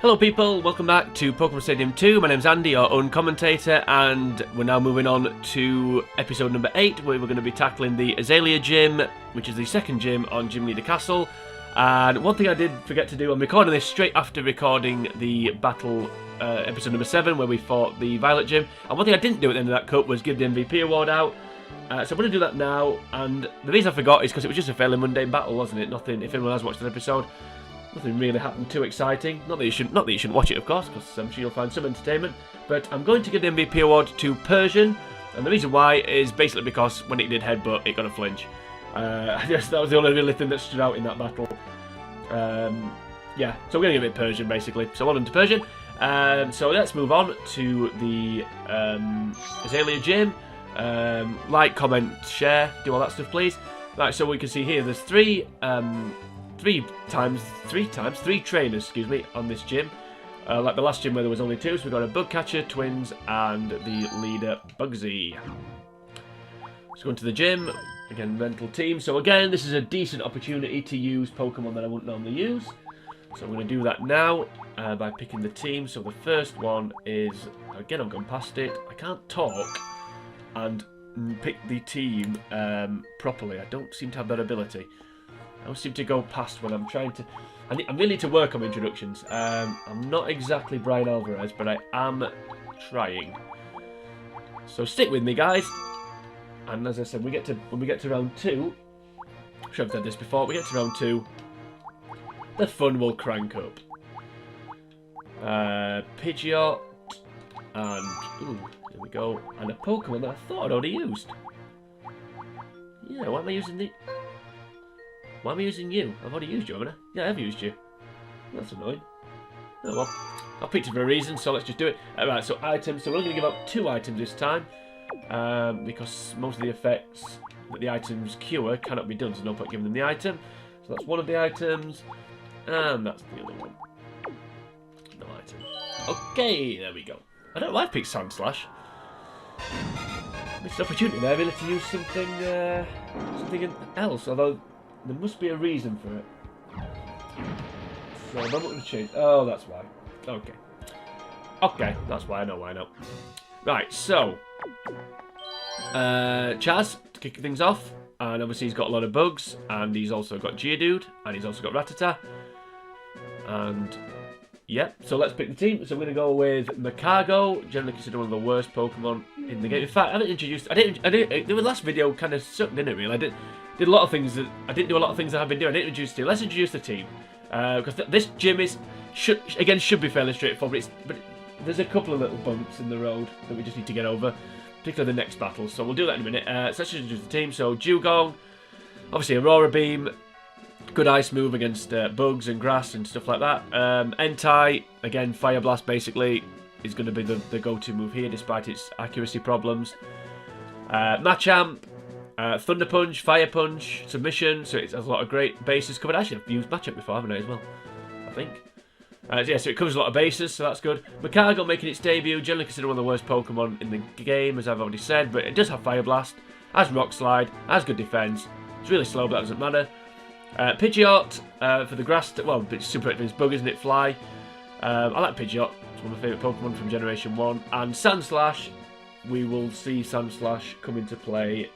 Hello people, welcome back to Pokemon Stadium 2. My name's Andy, your own commentator, and we're now moving on to episode number 8, where we're going to be tackling the Azalea Gym, which is the second gym on Gym Leader Castle. And one thing I did forget to do, I'm recording this straight after recording the battle episode number 7, where we fought the Violet Gym. And one thing I didn't do at the end of that cup was give the MVP award out. So I'm going to do that now, and the reason I forgot is because it was just a fairly mundane battle, wasn't it? Nothing, if anyone has watched the episode, nothing really happened too exciting. Not that you shouldn't watch it, of course, because I'm sure you'll find some entertainment. But I'm going to give the MVP award to Persian, and the reason why is basically because when it did headbutt, it got a flinch. I guess that was the only really thing that stood out in that battle. Yeah, so we're going to give it Persian, basically. So well done to Persian. So let's move on to the Azalea Gym. Like, comment, share, do all that stuff, please. Right, so we can see here, there's three trainers, excuse me, on this gym. Like the last gym where there was only 2, so we've got a bug catcher, twins, and the leader, Bugsy. Let's go into the gym. Again, rental team. So again, this is a decent opportunity to use Pokemon that I wouldn't normally use. So I'm going to do that now by picking the team. So the first one is, again, I've gone past it. I can't talk and pick the team properly. I don't seem to have that ability. I don't seem to go past when I'm trying to... I really need to work on introductions. I'm not exactly Brian Alvarez, but I am trying. So stick with me, guys. And as I said, when we get to round 2... I'm sure I've said this before. We get to round 2. The fun will crank up. Pidgeot. And... ooh, there we go. And a Pokemon that I thought I'd already used. Yeah, why am I using the... Why am I using you? I've already used you, haven't I? Yeah, I have used you. That's annoying. Oh well. I picked it for a reason, so let's just do it. Right, so items. So we're only going to give out 2 items this time. Because most of the effects that the items cure cannot be done, so no point giving them the item. So that's one of the items. And that's the other one. No item. Okay, there we go. I don't know why I picked Sandslash. Missed an opportunity there, really, to use something else, although there must be a reason for it. So I'm not going to change. Oh, that's why. Okay. Okay, that's why. I know why. I know. Right, so Chaz to kick things off, and obviously he's got a lot of bugs, and he's also got Geodude, and he's also got Rattata, and yeah. So let's pick the team. So we're going to go with Maccargo, generally considered one of the worst Pokemon in the game. In fact, I didn't. The last video kind of sucked, didn't it? Really, I did a lot of things that I didn't do a lot of things that I've been doing. I didn't introduce the team. Let's introduce the team because this gym should be fairly straightforward. But there's a couple of little bumps in the road that we just need to get over, particularly the next battle. So we'll do that in a minute. So let's just introduce the team. So Dewgong, obviously Aurora Beam, good ice move against bugs and grass and stuff like that. Entei, again Fire Blast basically is going to be the go-to move here, despite its accuracy problems. Machamp. Thunder Punch, Fire Punch, Submission, so it has a lot of great bases covered. Actually, I've used Machamp before, haven't I, as well? I think. Yeah, so it covers a lot of bases, so that's good. Maccargo making its debut, generally considered one of the worst Pokemon in the game, as I've already said, but it does have Fire Blast, has Rock Slide, has good defense. It's really slow, but that doesn't matter. Pidgeot, for the grass, well, it's super against bug, isn't it? Fly. I like Pidgeot, it's one of my favourite Pokemon from Generation 1. And Sandslash, we will see Sandslash come into play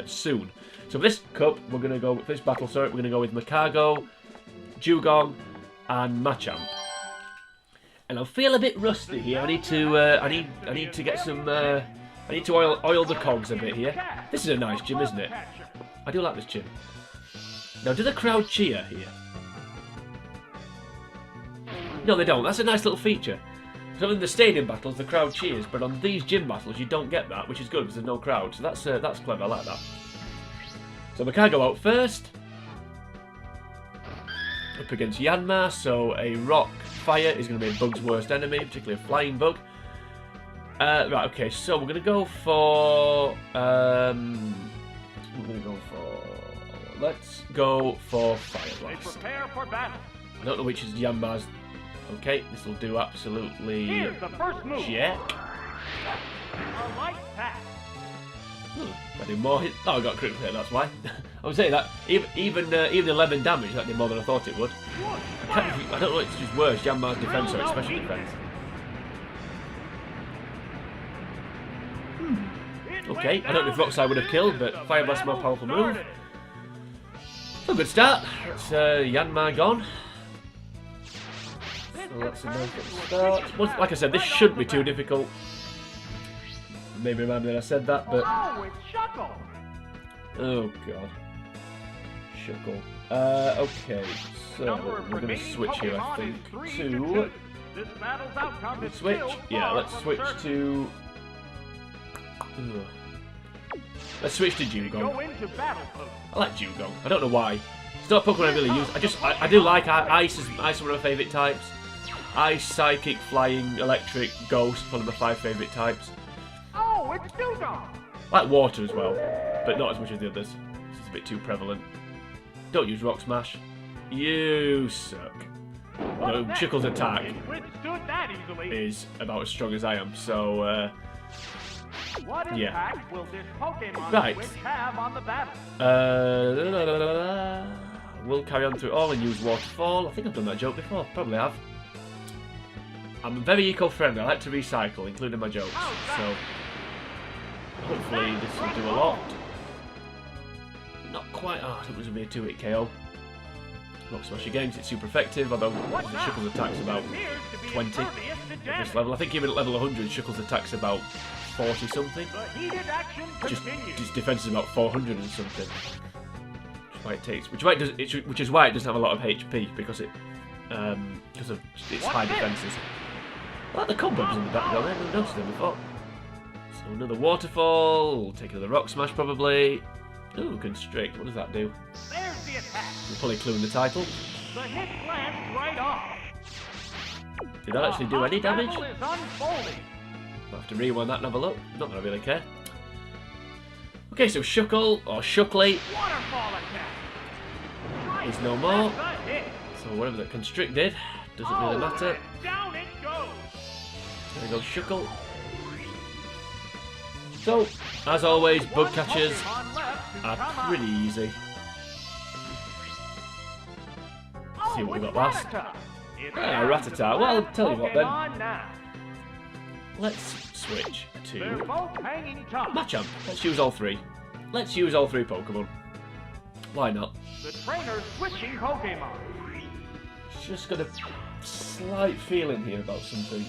soon. So for this cup, we're going to go with this battle. Sorry, we're going to go with Maccargo, Dewgong, and Machamp. And I feel a bit rusty here. I need to get some. I need to oil the cogs a bit here. This is a nice gym, isn't it? I do like this gym. Now, do the crowd cheer here? No, they don't. That's a nice little feature. So in the stadium battles, the crowd cheers, but on these gym battles, you don't get that, which is good because there's no crowd. So that's clever. I like that. So Maccargo out first, up against Yanma. So a rock fire is going to be a bug's worst enemy, particularly a flying bug. Right. Okay. So we're going to go for. Let's go for Fire Blast. Prepare for battle. I don't know which is Yanma's. Okay, this will do absolutely. Here's the first move. Check. A light pass. I do more hit. Oh, I got critical hit, that's why. I would say that even 11 damage, that did more than I thought it would. I don't know, it's just worse, Yanma's defense or its special defense. Okay, I don't know if Roxai would have killed, but Fire Blast more powerful move. So good start. It's Yanma gone. So that's a nice good start. Well, like I said, this shouldn't be too difficult. Maybe remind me that I said that, but... Oh god. Shuckle. Okay, so we're going to switch here, I think, to... Let's switch? Yeah, let's switch to... Let's switch to Dewgong. I like Dewgong. I don't know why. It's not a Pokemon I really use. I do like Ice. Ice is one of my favourite types. Ice, Psychic, Flying, Electric, Ghost, one of my 5 favourite types. Oh, it's Dewgong. I like Water as well, but not as much as the others. It's a bit too prevalent. Don't use Rock Smash. You suck. Although Shuckle's attack is about as strong as I am, so yeah. Right. We'll carry on through all and use Waterfall. I think I've done that joke before. Probably have. I'm very eco-friendly. I like to recycle, including my jokes. So hopefully this will do a lot. Not quite. Oh, I thought it was going to be a 2-hit KO. Rock Smash again, because it's super effective, although Shuckle's attack's about 20 at this level. I think even at level 100, Shuckle's attack's about 40 something. Just his defense is about 400 and something. Which is why it doesn't have a lot of HP, because of its high defenses. I like the cobwebs in the background, I haven't noticed them before. So another Waterfall, we'll take another Rock Smash probably. Ooh, Constrict, what does that do? There's the attack. We'll probably clue in the title. The hit lands right off. Did that actually do any damage? I'll have to rewind that and have a look. Not that I really care. Okay, so Shuckle, or Shuckly, is no more. So whatever that Constrict did, doesn't really matter. Down it goes. There we go, Shuckle. So, as always, bug catchers are pretty easy. Let's see what we got last. Rattata. Well, I'll tell you what then. Let's switch to Machamp. Let's use all 3. Let's use all 3 Pokemon. Why not? The trainer's switching Pokemon. Just got a slight feeling here about something.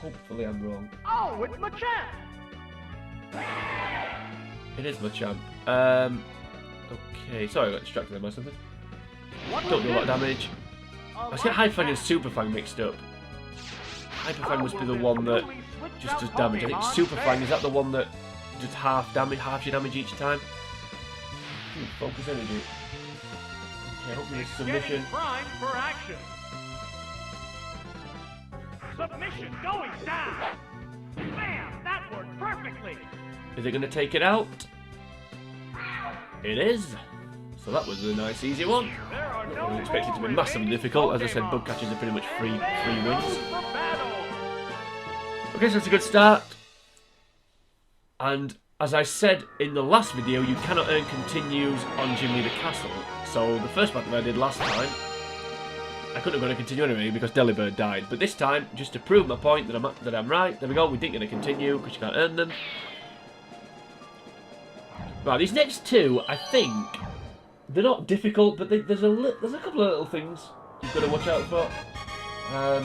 Hopefully I'm wrong. Oh, it's Machamp. It is Machamp. Okay, sorry I got distracted there by something. Don't do a lot of damage. I was getting Hyper Fang and Super Fang mixed up. Hyper Fang must be the one that just does damage. I think Super Fang, is that the one that does half your damage each time? Focus energy. Okay, hopefully it's submission. Submission going down. Bam! That worked perfectly. Is it going to take it out? It is. So that was a nice easy one. I wasn't expecting it to be massively difficult. As I said, bug catchers are pretty much free wins. Okay, so it's a good start. And as I said in the last video, you cannot earn continues on Gym Leader Castle. So the first battle I did last time, I couldn't have gone to continue anyway because Delibird died. But this time, just to prove my point that I'm right, there we go, we didn't get a continue because you can't earn them. Right, these next 2, I think, they're not difficult, but there's a couple of little things you've got to watch out for. I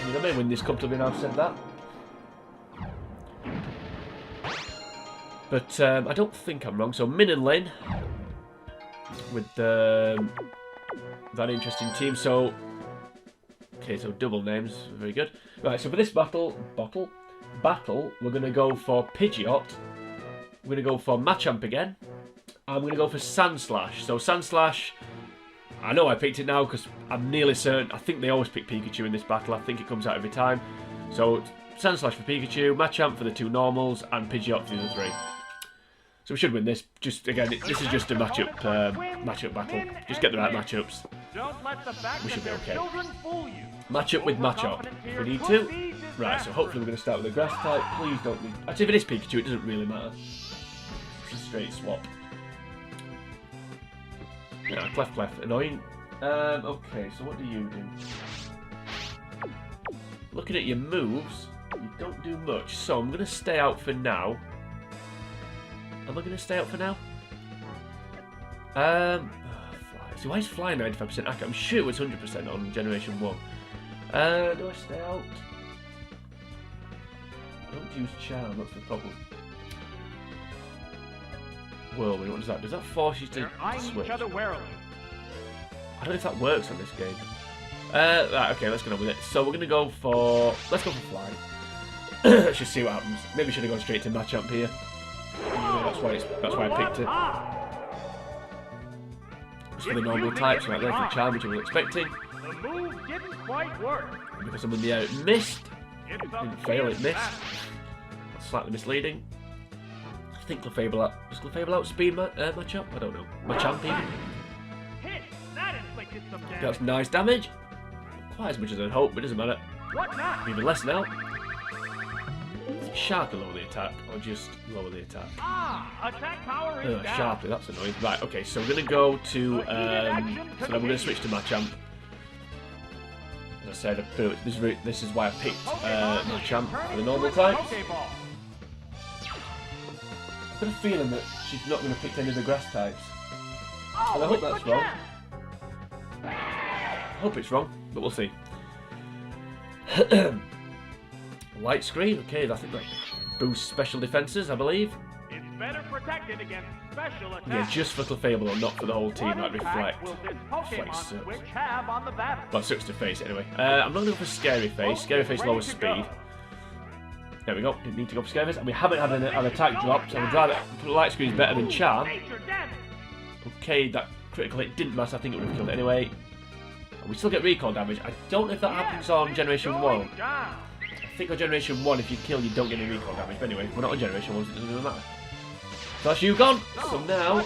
mean, I may win this comfortably now I've said that. But I don't think I'm wrong. So Min and Lin with that interesting team. So okay, so double names, very good. Right, so for this battle, we're gonna go for Pidgeot. We're gonna go for Machamp again. I'm gonna go for Sandslash. So Sandslash, I know I picked it now because I'm nearly certain. I think they always pick Pikachu in this battle. I think it comes out every time. So Sandslash for Pikachu, Machamp for the 2 normals, and Pidgeot for the other 3. So we should win this. Just again, this is just a matchup battle. Just get the right matchups. We should be okay. Matchup with Machamp. If we need to. Right, so hopefully we're going to start with a grass type. Please don't need... Actually, if it is Pikachu, it doesn't really matter. It's a straight swap. Yeah, clef. Annoying. Okay, so what do you do? Looking at your moves, you don't do much. So I'm going to stay out for now. Am I going to stay out for now? Fly. So why is fly 95% accurate? I'm sure it was 100% on Generation 1. Do I stay out? I don't use charm, that's the problem. Whirlwind, what does that do? Does that force you to switch? Each other warily. I don't know if that works on this game. Right, okay, let's go on with it. So we're gonna go for fly. Let's just see what happens. Maybe we should have gone straight to Machamp here. Yeah, that's why I picked it. Just for the normal types, right there for the charm, which I was expecting. The move didn't quite work. Because I'm in the air, it missed. Didn't fail, it missed. That's slightly misleading. I think Clefable does Clefable outspeed Machamp? I don't know. Machamp even. Hit. That inflicted some damage. That's nice damage. Not quite as much as I'd hoped, but it doesn't matter. What now? Even less now. Sharply lower the attack, or just lower the attack? Attack power is down. Sharply, that's annoying. Right, okay, so we're going to go to, so then we're going to switch to Machamp. As I said, this is why I picked Machamp for the normal types. I've got a feeling that she's not going to pick any of the grass types. And I hope that's wrong. I hope it's wrong, but we'll see. Light screen, okay, I think that boosts special defenses, I believe. It's better protected against special attacks. Yeah, just for Clefable, not for the whole team, like Reflect. Reflect sucks. Which have on the battle. Well, sucks to face anyway. I'm not going to go for Scary Face. Scary Face lowers speed. There we go, didn't need to go for Scary Face. And we haven't had an attack drop, so I would rather Light Screen is better than Charm. Okay, that critical hit didn't matter, I think it would have killed it anyway. And we still get recall damage. I don't know if that happens on Generation 1. I think on Generation 1, if you kill, you don't get any recall damage. But anyway, we're not on Generation 1, so it doesn't really matter. So that's you gone. So now,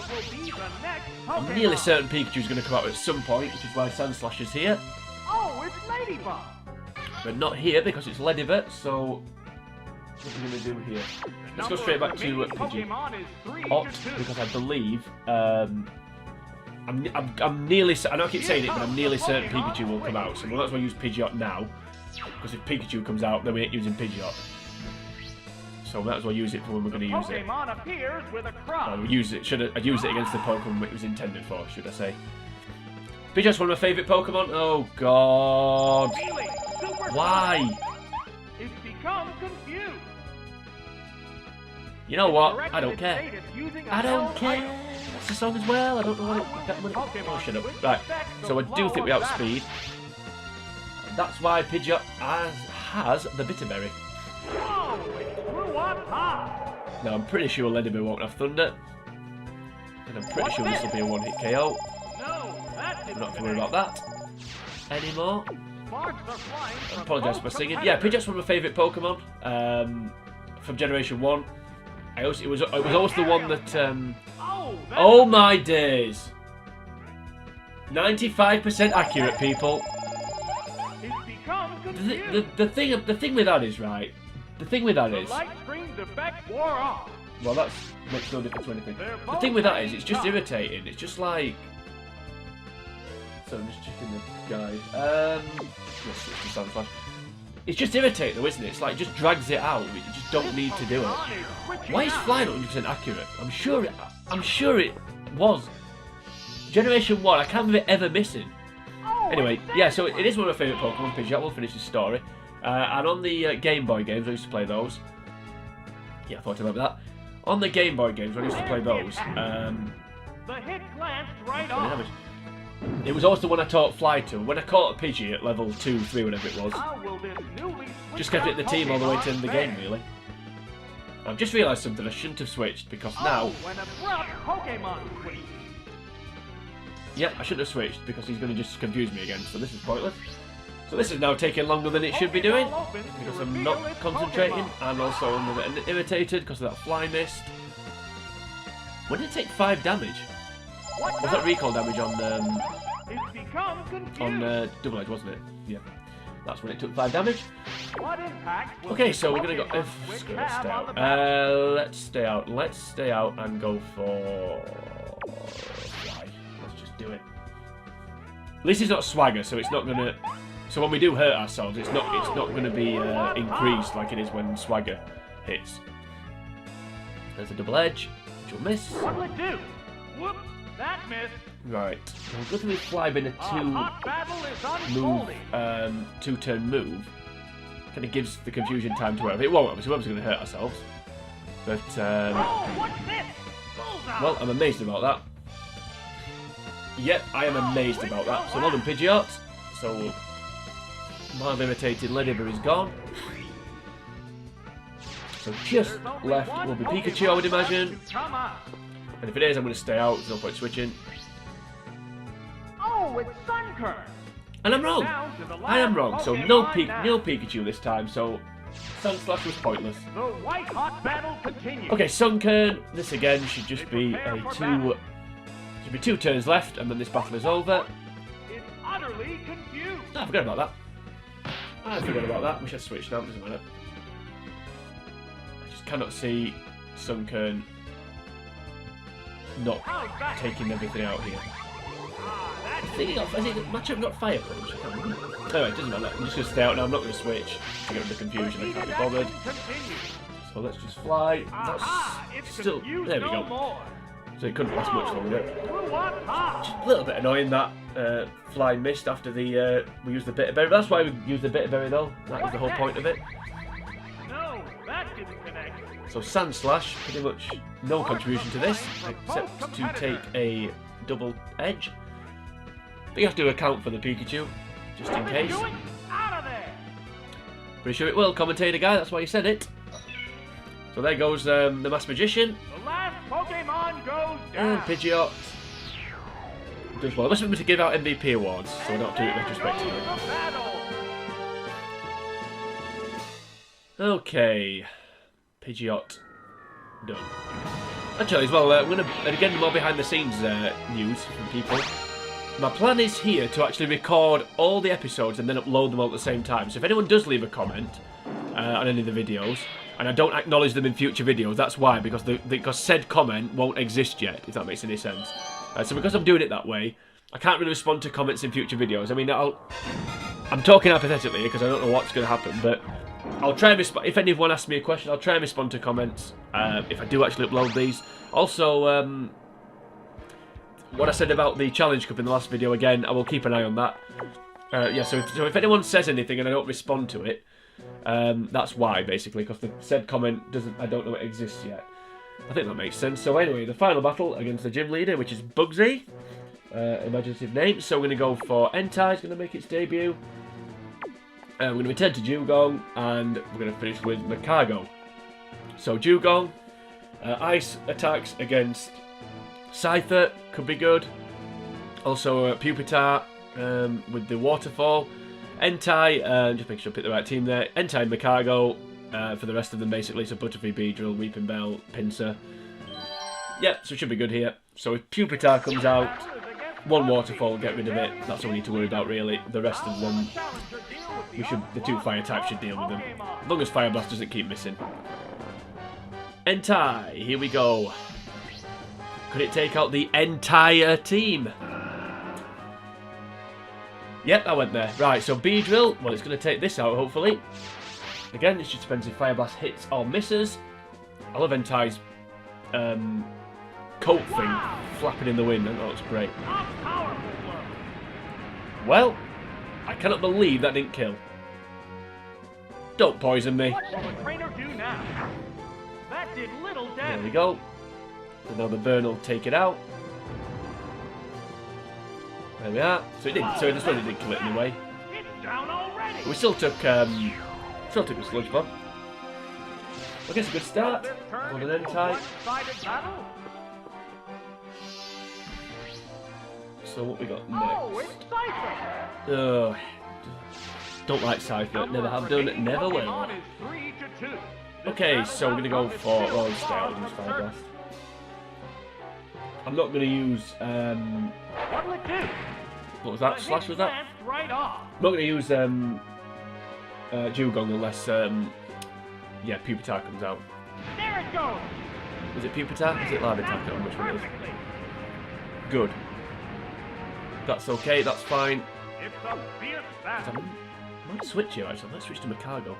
I'm nearly certain Pikachu's going to come out at some point, which is why Sandslash is here. Oh, it's Ladybug. But not here because it's Ledibet, so what are we going to do here? Let's go straight back to Pidgeot. Hot, because I believe, I'm nearly, I know I keep saying it, but I'm nearly certain Pikachu will come out. So we might as well use Pidgeot now. Because if Pikachu comes out, then we ain't using Pidgeot. So we might as well use it for when we're going to use it. I'd use it against the Pokemon it was intended for, should I say. Pidgeot's one of my favourite Pokemon. Oh god. Why? It's become confused. You know what? I don't care. I don't care. That's the song as well. I don't know what it... Oh, shut up. Right, so I do think we outspeed. That's why Pidgeot has the Bitterberry. Whoa, it grew up high. Now, I'm pretty sure Ledibur won't have Thunder. And I'm pretty sure this will be a one-hit KO. I'm not to worry about that anymore. I apologise for singing. Yeah, Pidgeot's one of my favourite Pokemon from Generation 1. It was also the one that... oh my days! 95% accurate, people. The thing with that is, right? The thing with that is... Well, that makes no difference to anything. The thing with that is, it's just irritating. It's just like... So I'm just checking the guide. Let's switch to Sandslash. It's just irritating though, isn't it? It's like, it just drags it out. You just don't need to do it. Why is flying 100% accurate? I'm sure it was. Generation 1, I can't remember it ever missing. Anyway, yeah, so it is one of my favourite Pokemon, Pidgeot. We'll finish the story. And on the Game Boy games, I used to play those. Yeah, I thought about that. On the Game Boy games, when I used to play those, the hit glanced right off. It was also when I taught Fly to. When I caught a Pidgey at level 2, 3, whatever it was, just kept it in the team all the way to the game, really. I've just realised something. I shouldn't have switched because now... Yep, I shouldn't have switched because he's going to just confuse me again, so this is pointless. So this is now taking longer than it should be doing because I'm not concentrating and also I'm a bit irritated because of that fly mist. When did it take 5 damage? Was that recall damage on Double Edge, wasn't it? Yeah. That's when it took 5 damage. Okay, so we're gonna go. Screw it, stay out. Let's stay out. Let's stay out and go for fly. Let's just Just do it. At least it's not Swagger, so it's not gonna. So when we do hurt ourselves, it's not gonna be increased like it is when Swagger hits. There's a double edge, which will miss. What'll it do? Whoops, that missed. Right. So we'll go through with Fly being a Hot battle is unfolding. two-turn move. Kind of gives the confusion time to whatever. It won't, obviously, we're going to hurt ourselves. But, Oh, what's this? Bullseye. well, I'm amazed about that. Yep, I am amazed about that. So, well done, Pidgeot. So, my imitated Ladybird is gone. So, just left will be Pikachu, I would imagine. Come on. And if it is, I'm going to stay out. There's no point switching. Oh, it's Sunkern. And I'm wrong. Down to the I am last wrong. So, Pokemon no now. Pikachu this time. So, Sandslash was pointless. The white hot battle continues. Okay, Sunkern, this again should just be a two turns left, and then this battle is over. It's utterly confused. Oh, I forgot about that. I forgot about that. We should switch now, doesn't matter. I just cannot see Sunkern not taking everything out here. I think Machamp got Fire Punch. I can't remember. Anyway, it doesn't matter. I'm just going to stay out now. I'm not going to switch to get rid of the confusion. I can't be bothered. So let's just fly. That's still. There we go. So it couldn't last much longer. Just a little bit annoying that Fly missed after the we used the Bitter Berry. That's why we used the Bitter Berry though. That was the whole point of it. No, that didn't connect. So Sandslash, pretty much no contribution to this, except to take a double edge. But you have to account for the Pikachu, just in case. Out of there. Pretty sure it will, commentator guy, that's why you said it. So there goes the Mass Magician. The last Pokemon goes down. And Pidgeot does well. Let's remember to give out MVP awards, so we don't have to do it retrospectively. Okay. Pidgeot done. Actually, as well, I'm going to, again, more behind the scenes news from people. My plan is here to actually record all the episodes and then upload them all at the same time. So if anyone does leave a comment on any of the videos, and I don't acknowledge them in future videos, that's why, because said comment won't exist yet, if that makes any sense. So because I'm doing it that way, I can't really respond to comments in future videos. I mean, I'm talking hypothetically because I don't know what's going to happen, but I'll try and respond. If anyone asks me a question, I'll try and respond to comments if I do actually upload these. Also, what I said about the Challenge Cup in the last video, again, I will keep an eye on that. Yeah, so if anyone says anything and I don't respond to it, that's why, basically, because the said comment I don't know it exists yet. I think that makes sense. So anyway, the final battle against the gym leader, which is Bugsy. Imaginative name. So we're going to go for Entei, is going to make its debut. We're going to return to Dewgong, and we're going to finish with Maccargo. So Dewgong, ice attacks against Scyther, could be good. Also Pupitar with the Waterfall. Entei, just make sure I pick the right team there. Entei and Maccargo for the rest of them basically. So Butterfree, Beedrill, Weeping Bell, Pinsir. Yep, so it should be good here. So if Pupitar comes out, one Waterfall, get rid of it. That's all we need to worry about really. The rest of them, the two Fire types should deal with them. As long as Fire Blast doesn't keep missing. Entei, here we go. Could it take out the entire team? Yep, I went there. Right, so Beedrill, well, it's going to take this out, hopefully. Again, it just depends if Fire Blast hits or misses. I love Entei's coat thing flapping in the wind. That looks great. Well, I cannot believe that didn't kill. Don't poison me. What will the trainer do now? That did little damage. There we go. And now the burn will take it out. There we are. So it did. So this one did kill it anyway. It's down already. But we still took the sludge bomb. I guess a good start. Hold an Entei. So what we got next? Oh, it's Scyther. Oh, don't like Scyther. Never have done. Never will. Okay, so we're gonna go for Royal Style and use Fire Blast. I'm not gonna use What'll it do? what was that? Slash was that? Right off. I'm not gonna use Dewgong unless yeah, Pupitar comes out. There it goes. Is it Pupitar? Is it Larvitar? I don't know which one it is. Good. That's okay, that's fine. It's a fierce battle. I might switch here actually. Let's switch to Maccargo.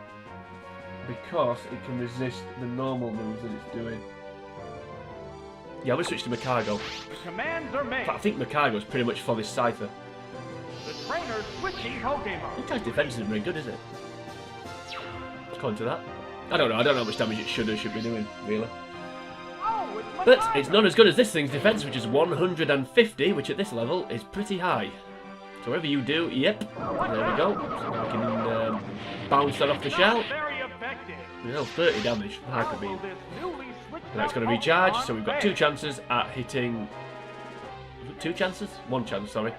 Because it can resist the normal moves that it's doing. Yeah, I'm going to switch to Maccargo. The commands are made. I think Maccargo's pretty much for this Scyther. The trainer's switching Pokemon. This guy's defense isn't very good, is it? According to that. I don't know how much damage it should be doing, really. Oh, it's But Maccargo. it's not as good as this thing's defense, which is 150, which at this level is pretty high. So whatever you do, yep, there we go. So now we can bounce that off the shell. Very effective. You know, 30 damage. How could be? Will this newly switched Now it's out going to recharge, Pokemon so we've got fail? 2 chances at hitting... Two chances? 1 chance, sorry.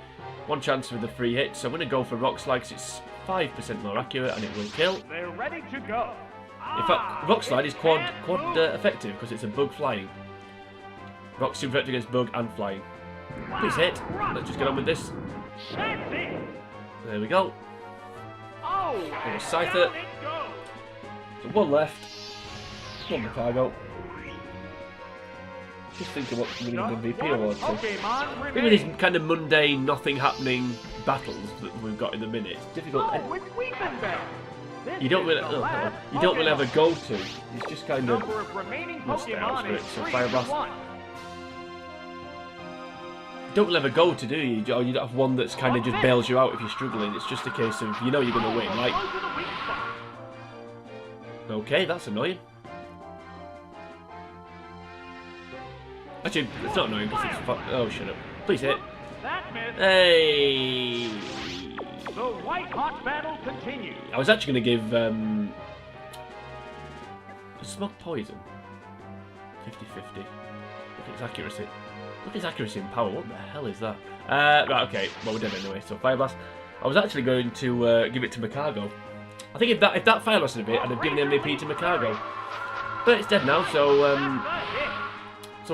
1 chance with the free hit, so I'm going to go for Rock Slide because it's 5% more accurate and it will kill. They're ready to go. In fact, Rock Slide is quad effective because it's a bug flying. Rock's super effective against bug and flying. Please hit. Let's just get on with this. That's it. There we go. Oh, Little Scyther. down it goes. So 1 left. 1 Maccargo. Just thinking what we're going to give MVP awards to. Pokemon With remain. these kind of mundane, nothing happening battles that we've got in the minute, it's difficult. Oh, it's Weeping Bell. This You don't is really, the last you don't really have a Pokemon. go-to. It's just kind of. Number of remaining Let's stay out Pokemon of is it. So 3 Fire to Blast. 1. Don't really have a go-to, do you? Or you don't have one that's kind of just bails you out if you're struggling. It's just a case of you know you're going to win. Like, Goes to the weak spot. okay, that's annoying. Actually, it's not annoying because it's. Oh, shut up. Please hit. That missed. Hey. The white hot battle continues. I was actually going to give Smog Poison 50-50. Look at its accuracy. Look at its accuracy and power. What the hell is that? Right, okay. Well, we're dead anyway. So Fire Blast. I was actually going to give it to Maccargo. I think if that Fire Blast had a bit, I'd have given the MVP to Maccargo. But it's dead now, so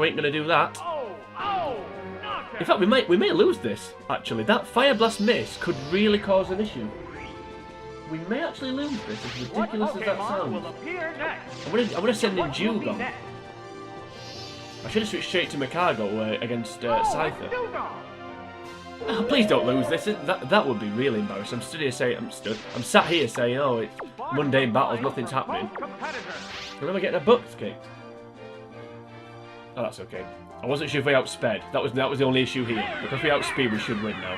we ain't going to do that. Oh, knockout. In fact, we may lose this. Actually, that Fire Blast miss could really cause an issue. We may actually lose this, as What ridiculous as that Pokemon sounds. will appear next? I'm gonna send in What will be Dewgong. next? I should have switched straight to Maccargo against Oh, it's Scyther. Dewgong. Oh, please don't lose this. That would be really embarrassing. I'm sat here saying, oh, it's mundane battles, nothing's happening. Both competitors. And then we're getting our butts kicked. Oh, that's okay. I wasn't sure if we outsped. That was the only issue here. Because if we outspeed, we should win now.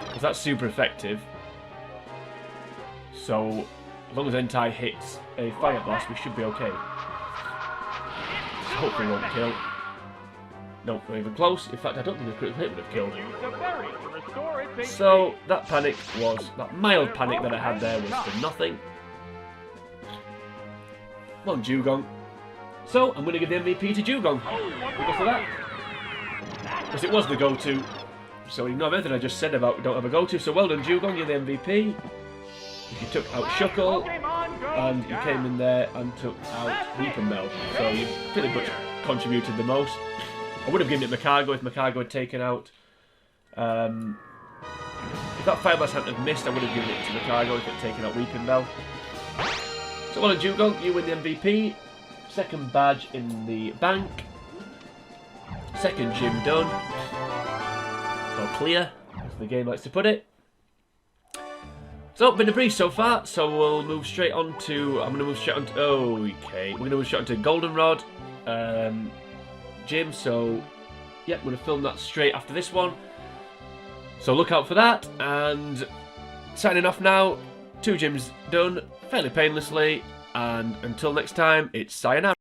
Because that's super effective. So, as long as Entei hits a Fire Blast, we should be okay. Hopefully it won't kill. Nope, not even close. In fact, I don't think the critical hit would have killed. Use the berry to restore its HP. So, that mild panic that I had there was for nothing. Come on, Dewgong. So, I'm going to give the MVP to Dewgong. Because of that. Because it was the go-to. So, ignore everything I just said about we don't have a go-to. So, well done, Dewgong, you're the MVP. You took out Shuckle, Pokemon goes and you down. came in there and took out Weeping Bell. So, you pretty much contributed the most. I would have given it Maccargo if Maccargo had taken out. If that Fire Blast hadn't have missed, I would have given it to Maccargo if it had taken out Weeping Bell. So, well done, Dewgong, you win the MVP. Second badge in the bank. Second gym done. Or clear, as the game likes to put it. So, been a breeze so far, so we'll move straight on to... I'm going to move straight on to... Okay, we're going to move straight on to Goldenrod Gym, so... Yep, we're going to film that straight after this one. So look out for that, and... Signing off now. 2 gyms done, fairly painlessly, and until next time, it's sayonara.